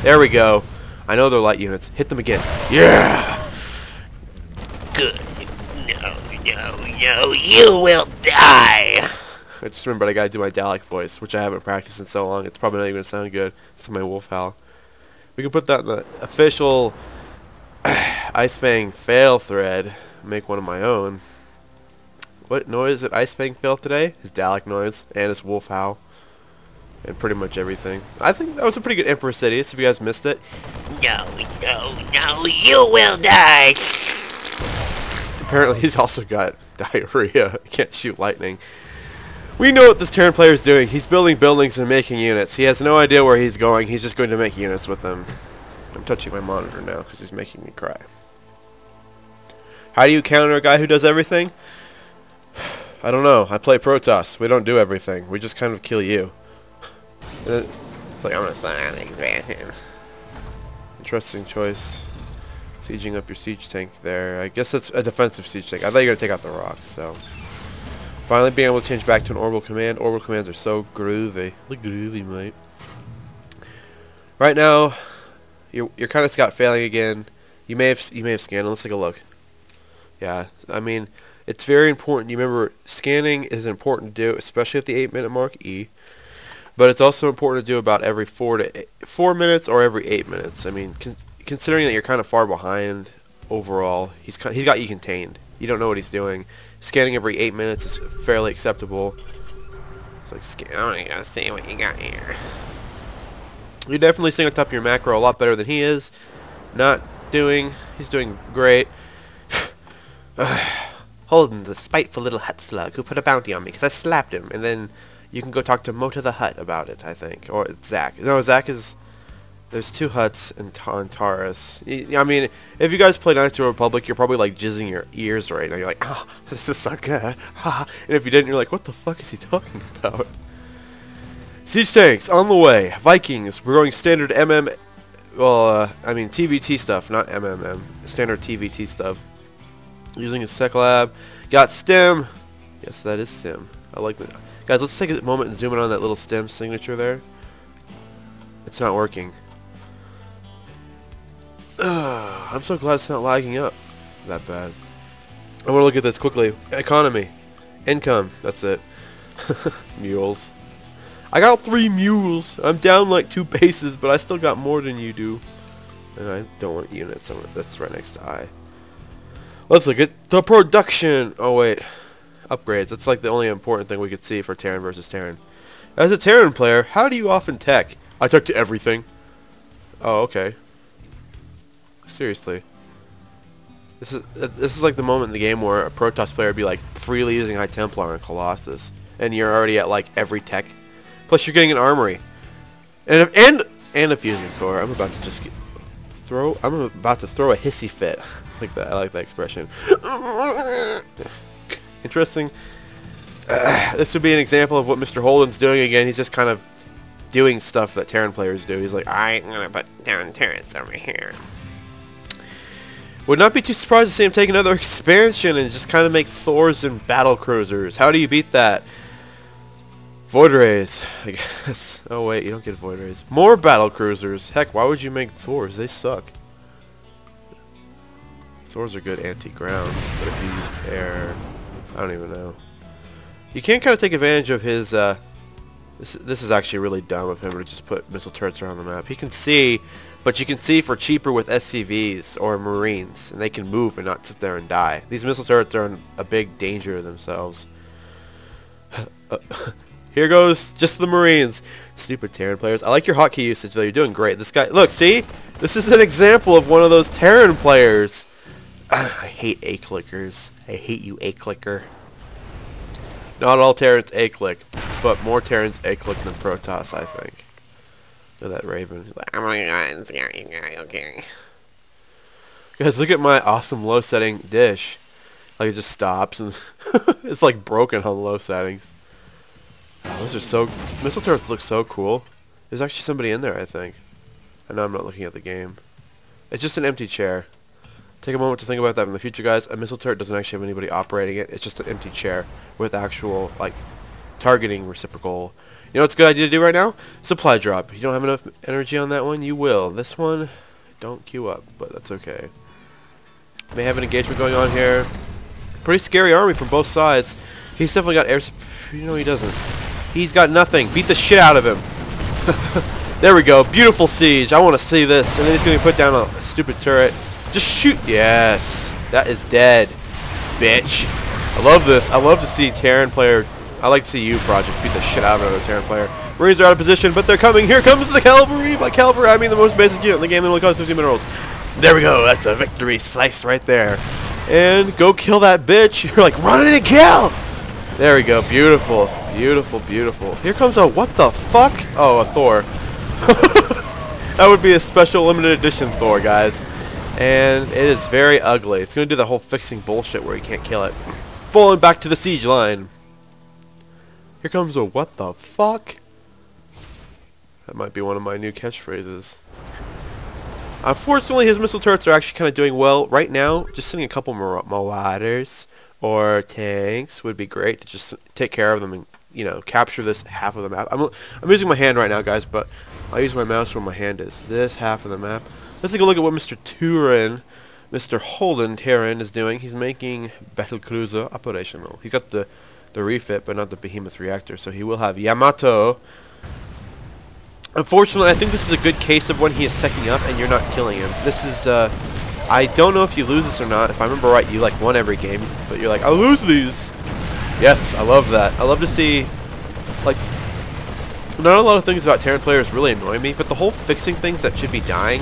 There we go. I know they're light units. Hit them again. Yeah! Good. No, you will die. I just remembered I gotta do my Dalek voice, which I haven't practiced in so long. It's probably not even gonna sound good. It's my wolf howl. We can put that in the official Ice Fang fail thread. Make one of my own. What noise did Ice Fang fail today? His Dalek noise and his wolf howl. And pretty much everything. I think that was a pretty good Emperor Sidious, if you guys missed it. No, you will die. Apparently he's also got diarrhea. He can't shoot lightning. We know what this Terran player is doing. He's building buildings and making units. He has no idea where he's going. He's just going to make units with them. I'm touching my monitor now because he's making me cry. How do you counter a guy who does everything? I don't know. I play Protoss. We don't do everything. We just kind of kill you. It's like, I'm gonna sign out the expansion. Interesting choice. Sieging up your siege tank there. I guess that's a defensive siege tank. I thought you were going to take out the rocks, so. Finally being able to change back to an orbital command. Orbital commands are so groovy. Look groovy, mate. Right now, you're kind of scout failing again. You may have scanned. Let's take a look. Yeah, I mean, it's very important. You remember, scanning is important to do, especially at the 8-minute mark, E. But it's also important to do about every 4 minutes or every 8 minutes. I mean, considering that you're kind of far behind overall, he's got you contained. You don't know what he's doing. Scanning every 8 minutes is fairly acceptable. It's like, I don't gotta see what you got here. You're definitely staying on top of your macro a lot better than he is. He's doing great. Holden, the spiteful little hut slug who put a bounty on me because I slapped him, and then you can go talk to Mota the Hut about it, I think. Or Zach. No, Zach is... There's 2 huts in Taurus. I mean, if you guys play Knights of the Republic, you're probably like jizzing your ears right now. You're like, ah, oh, this is so good. And if you didn't, you're like, what the fuck is he talking about? Siege tanks on the way. Vikings. We're going standard MM. Well, I mean TvT stuff, not MMM. Standard TvT stuff. Using a sec lab. Got stem. Yes, that is stem. I like that. Guys, let's take a moment and zoom in on that little stem signature there. It's not working. I'm so glad it's not lagging up that bad. I want to look at this quickly. Economy. Income. That's it. Mules. I got 3 mules. I'm down like 2 bases, but I still got more than you do. And I don't want units. That's right next to I. Let's look at the production. Oh, wait. Upgrades. That's like the only important thing we could see for Terran versus Terran. As a Terran player, how do you often tech? I tech to everything. Oh, okay. Seriously. This is like the moment in the game where a Protoss player would be like freely using High Templar and Colossus, and you're already at like every tech. Plus, you're getting an armory, and a fusing core. I'm about to throw a hissy fit. Like that. I like that expression. Interesting. This would be an example of what Mr. Holden's doing again. He's just kind of doing stuff that Terran players do. He's like, I'm gonna put down Terrans over here. Would not be too surprised to see him take another expansion and just kind of make Thors and battle cruisers. How do you beat that? Void Rays, I guess. Oh wait, you don't get Void Rays. More battle cruisers. Heck, why would you make Thors? They suck. Thors are good anti-ground, but if you used air, I don't even know. You can kind of take advantage of his. This is actually really dumb of him to just put missile turrets around the map. He can see, but you can see for cheaper with SCVs or Marines, and they can move and not sit there and die. These missile turrets are in a big danger to themselves. Here goes just the Marines. Stupid Terran players. I like your hotkey usage though. You're doing great. This guy, look, see? This is an example of one of those Terran players. I hate A-clickers. I hate you, A-clicker. Not all Terrans A-click, but more Terrans A-click than Protoss, I think. Look at that Raven. He's like, I'm gonna go and scare you guys, okay? Guys, look at my awesome low setting dish. Like, it just stops, and it's like broken on low settings. Oh, those are so... Missile turrets look so cool. There's actually somebody in there, I think. I know I'm not looking at the game. It's just an empty chair. Take a moment to think about that in the future, guys. A missile turret doesn't actually have anybody operating it. It's just an empty chair with actual, like, targeting reciprocal. You know what's a good idea to do right now? Supply drop. You don't have enough energy on that one, you will. This one, don't queue up, but that's okay. May have an engagement going on here. Pretty scary army from both sides. He's definitely got air... No, he doesn't. He's got nothing. Beat the shit out of him. There we go. Beautiful siege. I want to see this. And then he's going to put down a stupid turret. Just shoot. Yes. That is dead. Bitch. I love this. I love to see Terran player... I like to see you, Project, beat the shit out of another Terran player. Marines are out of position, but they're coming. Here comes the cavalry. By cavalry, I mean the most basic unit in the game that only costs 50 minerals. There we go. That's a victory slice right there. And go kill that bitch. You're like, run in and kill. There we go. Beautiful. Beautiful, beautiful. Here comes a what the fuck? Oh, a Thor. That would be a special limited edition Thor, guys. And it is very ugly. It's going to do the whole fixing bullshit where you can't kill it. Falling back to the siege line. Here comes a what the fuck? That might be one of my new catchphrases. Unfortunately, his missile turrets are actually kind of doing well. Right now, just sending a couple marauders or tanks would be great to just take care of them and, you know, capture this half of the map. I'm using my hand right now, guys, but I'll use my mouse where my hand is. This half of the map. Let's take a look at what Mr. Holden Terran is doing. He's making battlecruiser operational. He's got the refit, but not the behemoth reactor, so he will have Yamato. Unfortunately, I think this is a good case of when he is teching up and you're not killing him. This is, I don't know if you lose this or not. If I remember right, you like won every game, but you're like, I'll lose these. Yes, I love that. I love to see, like, not a lot of things about Terran players really annoy me, but the whole fixing things that should be dying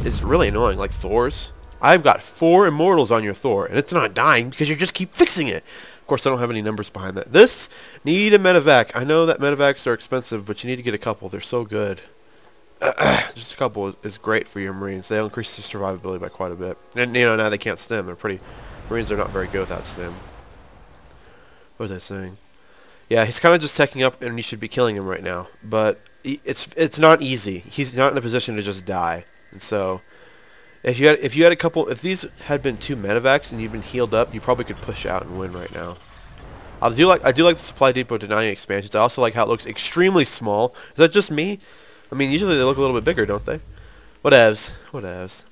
is really annoying, like Thor's. I've got 4 immortals on your Thor, and it's not dying because you just keep fixing it. Of course, I don't have any numbers behind that. This, need a medevac. I know that medevacs are expensive, but you need to get a couple. They're so good. Just a couple is great for your Marines. They'll increase their survivability by quite a bit. And, you know, now they can't stim. Marines are not very good without stim. What was I saying? Yeah, he's kind of just teching up, and you should be killing him right now. But it's not easy. He's not in a position to just die. And so... If you had a couple, if these had been 2 medevacs and you'd been healed up, you probably could push out and win right now. I do like the supply depot denying expansions. I also like how it looks extremely small. Is that just me? I mean, usually they look a little bit bigger, don't they? Whatevs. Whatevs.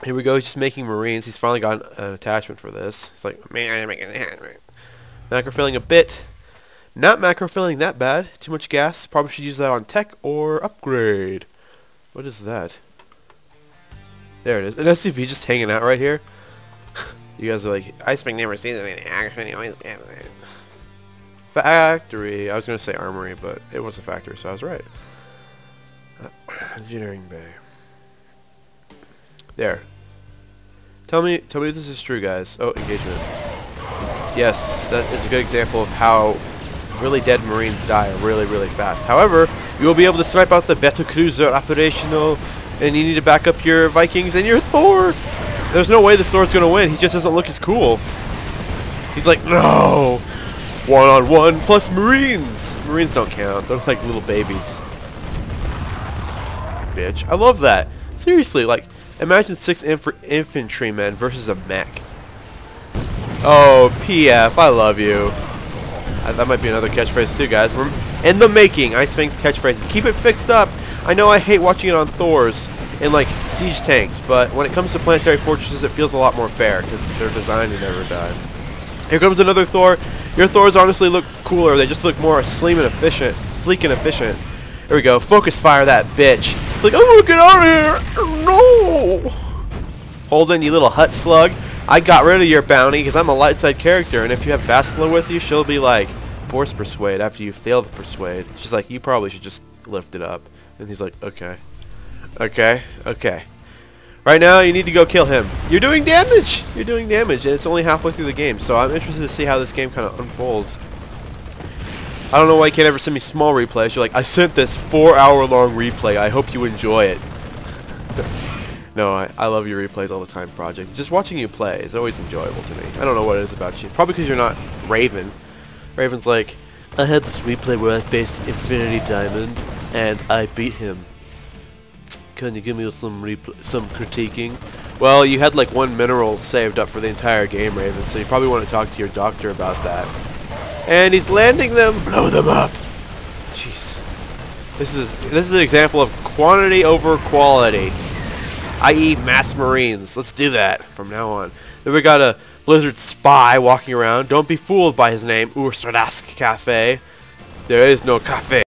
Here we go. He's just making Marines. He's finally got an attachment for this. He's like, man, I'm making that. Macro-filling a bit. Not macro-filling that bad. Too much gas. Probably should use that on tech or upgrade. What is that? There it is. An SCV just hanging out right here. You guys are like, Icewing never sees anything. Factory. I was going to say armory, but it was a factory, so I was right. Engineering bay. There. Tell me if this is true, guys. Oh, engagement. Yes, that is a good example of how really dead Marines die really, really fast. However, you will be able to snipe out the battlecruiser operational. And you need to back up your Vikings and your Thor. There's no way this Thor's going to win. He just doesn't look as cool. He's like, no. 1-on-1 plus Marines. Marines don't count. They're like little babies. Bitch. I love that. Seriously, like, imagine 6 infantrymen versus a mech. Oh, PF. I love you. That might be another catchphrase too, guys. We're in the making. Ice Fang's catchphrases. Keep it fixed up. I know I hate watching it on Thors and like siege tanks, but when it comes to planetary fortresses, it feels a lot more fair because they're designed to never die. Here comes another Thor. Your Thors honestly look cooler. They just look more sleek and efficient. Here we go. Focus fire that bitch. It's like, oh, get out of here! No! Holden, you little hut slug. I got rid of your bounty because I'm a light side character, and if you have Bastila with you, she'll be like, force persuade after you fail to persuade. She's like, you probably should just lift it up. And he's like, okay. Okay. Okay. Right now, you need to go kill him. You're doing damage! You're doing damage, and it's only halfway through the game, so I'm interested to see how this game kind of unfolds. I don't know why you can't ever send me small replays. You're like, I sent this 4-hour-long replay. I hope you enjoy it. No, I love your replays all the time, Project. Just watching you play is always enjoyable to me. I don't know what it is about you. Probably because you're not Raven. Raven's like, I had this replay where I faced Infinity Diamond, and I beat him. Can you give me some critiquing? Well, you had like 1 mineral saved up for the entire game, Raven, so you probably want to talk to your doctor about that. And he's landing them. Blow them up. Jeez. This is an example of quantity over quality, i.e. mass marines. Let's do that from now on. Then we got a Blizzard spy walking around. Don't be fooled by his name, Urstradask Cafe. There is no cafe.